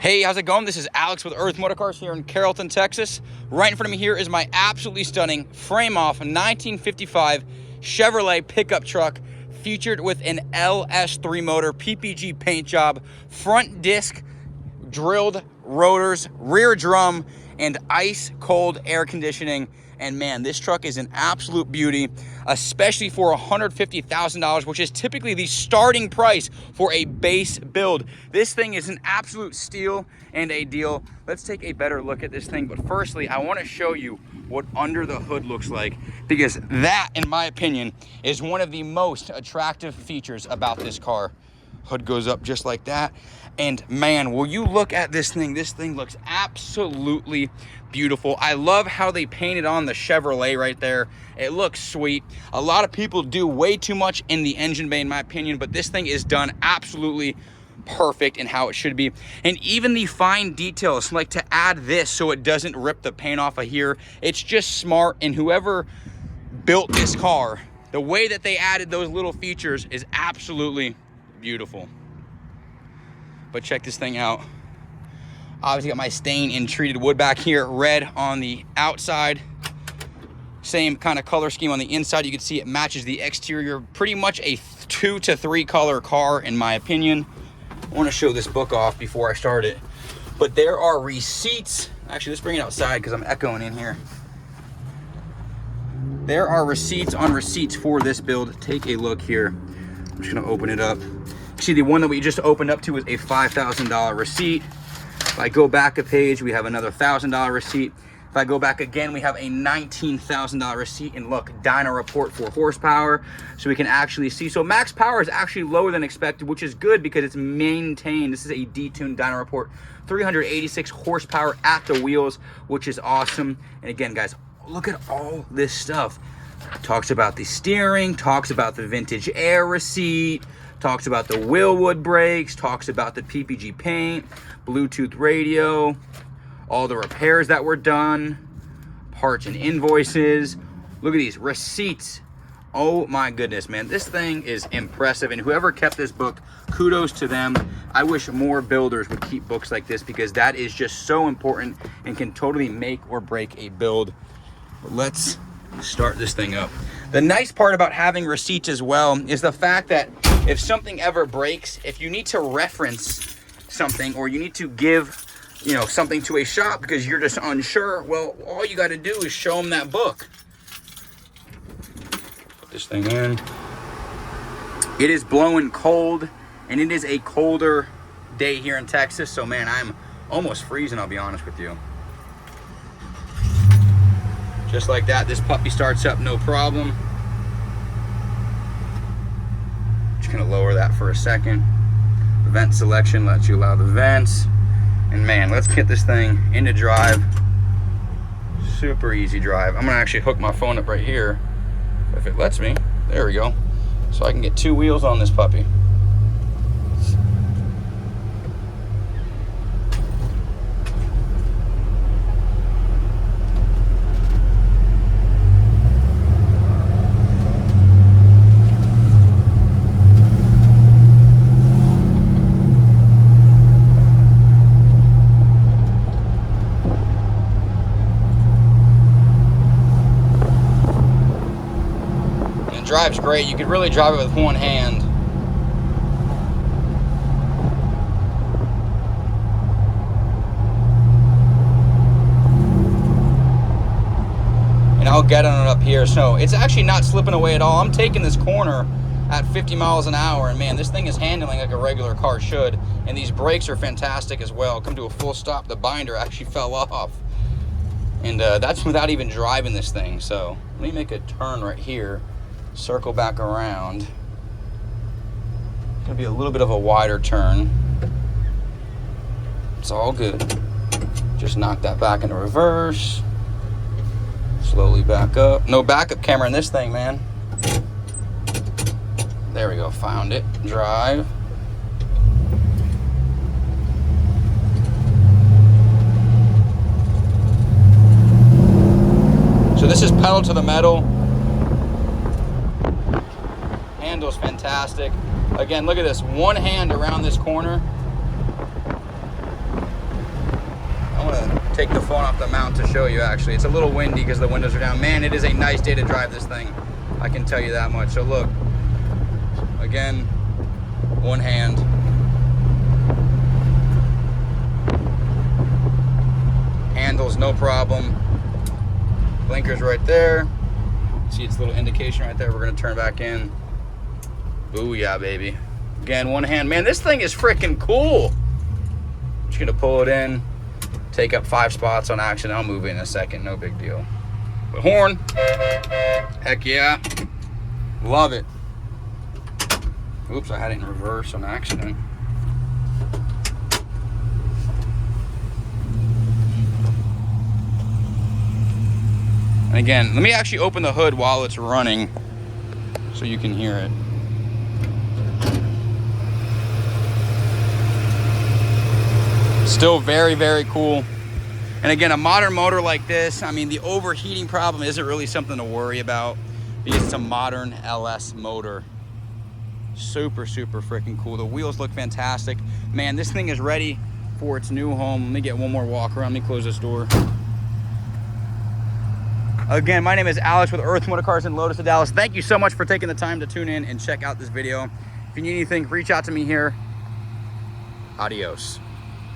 Hey, how's it going? This is Alex with Earth Motorcars here in Carrollton, Texas. Right in front of me here is my absolutely stunning frame-off 1955 Chevrolet pickup truck featured with an LS3 motor, PPG paint job, front disc, drilled rotors, rear drum, and ice-cold air conditioning. And man, this truck is an absolute beauty, especially for $150,000, which is typically the starting price for a base build. This thing is an absolute steal and a deal. Let's take a better look at this thing. But firstly, I want to show you what under the hood looks like, because that, in my opinion, is one of the most attractive features about this car. Hood goes up just like that. And man, will you look at this thing looks absolutely beautiful. I love how they painted on the Chevrolet right there. It looks sweet. A lot of people do way too much in the engine bay, in my opinion, but this thing is done absolutely perfect in how it should be. And even the fine details, like to add this so it doesn't rip the paint off of here, it's just smart. And whoever built this car, the way that they added those little features is absolutely beautiful. But check this thing out. Obviously got my stain in treated wood back here, red on the outside, same kind of color scheme on the inside. You can see it matches the exterior. Pretty much a 2 to 3 color car in my opinion. I want to show this book off before I start it, but there are receipts. Actually, let's bring it outside because I'm echoing in here. There are receipts on receipts for this build. Take a look here. I'm just gonna open it up. See, the one that we just opened up to is a $5,000 receipt. If I go back a page, we have another $1,000 receipt. If I go back again, we have a $19,000 receipt. And look, dyno report for horsepower, so we can actually see. So max power is actually lower than expected, which is good because it's maintained. This is a detuned dyno report. 386 horsepower at the wheels, which is awesome. And again, guys, look at all this stuff. Talks about the steering, talks about the vintage air receipt, talks about the Willwood brakes, talks about the PPG paint, Bluetooth radio, all the repairs that were done, parts and invoices. Look at these receipts. Oh my goodness, man. This thing is impressive. And whoever kept this book, kudos to them. I wish more builders would keep books like this, because that is just so important and can totally make or break a build. But let's start this thing up. The nice part about having receipts as well is the fact that if something ever breaks, if you need to reference something or you need to give, something to a shop because you're just unsure, well, all you got to do is show them that book. Put this thing in. It is blowing cold, and it is a colder day here in Texas, so man, I'm almost freezing, I'll be honest with you. Just like that, this puppy starts up no problem. Just gonna lower that for a second. Vent selection lets you allow the vents. And man, let's get this thing into drive. Super easy drive. I'm gonna actually hook my phone up right here, if it lets me. There we go. So I can get 2 wheels on this puppy. Drives great. You could really drive it with one hand. And I'll get on it up here. So it's actually not slipping away at all. I'm taking this corner at 50 miles an hour, and man, this thing is handling like a regular car should. And these brakes are fantastic as well. Come to a full stop, the binder actually fell off. And that's without even driving this thing. So let me make a turn right here. Circle back around. Gonna be a little bit of a wider turn. It's all good. Just knock that back into reverse. Slowly back up. No backup camera in this thing, man. There we go, found it. Drive. So this is pedal to the metal. Handles fantastic. Again, look at this. One hand around this corner. take the phone off the mount to show you. Actually, it's a little windy because the windows are down. Man, it is a nice day to drive this thing, I can tell you that much. So look, again, one hand. Handles no problem. Blinkers right there. See its little indication right there. We're gonna turn back in. Booyah, baby. Again, one hand. Man, this thing is freaking cool. Just gonna pull it in, take up 5 spots on accident. I'll move it in a second, no big deal. But horn, heck yeah. Love it. Oops, I had it in reverse on accident. And again, let me actually open the hood while it's running so you can hear it. Still very, very cool. And again, a modern motor like this, I mean, the overheating problem isn't really something to worry about because it's a modern LS motor. Super, super freaking cool. The wheels look fantastic. Man, this thing is ready for its new home. Let me get one more walk around. Let me close this door. Again, my name is Alex with Earth Motor Cars in Lotus of Dallas. Thank you so much for taking the time to tune in and check out this video. If you need anything, reach out to me here. Adios.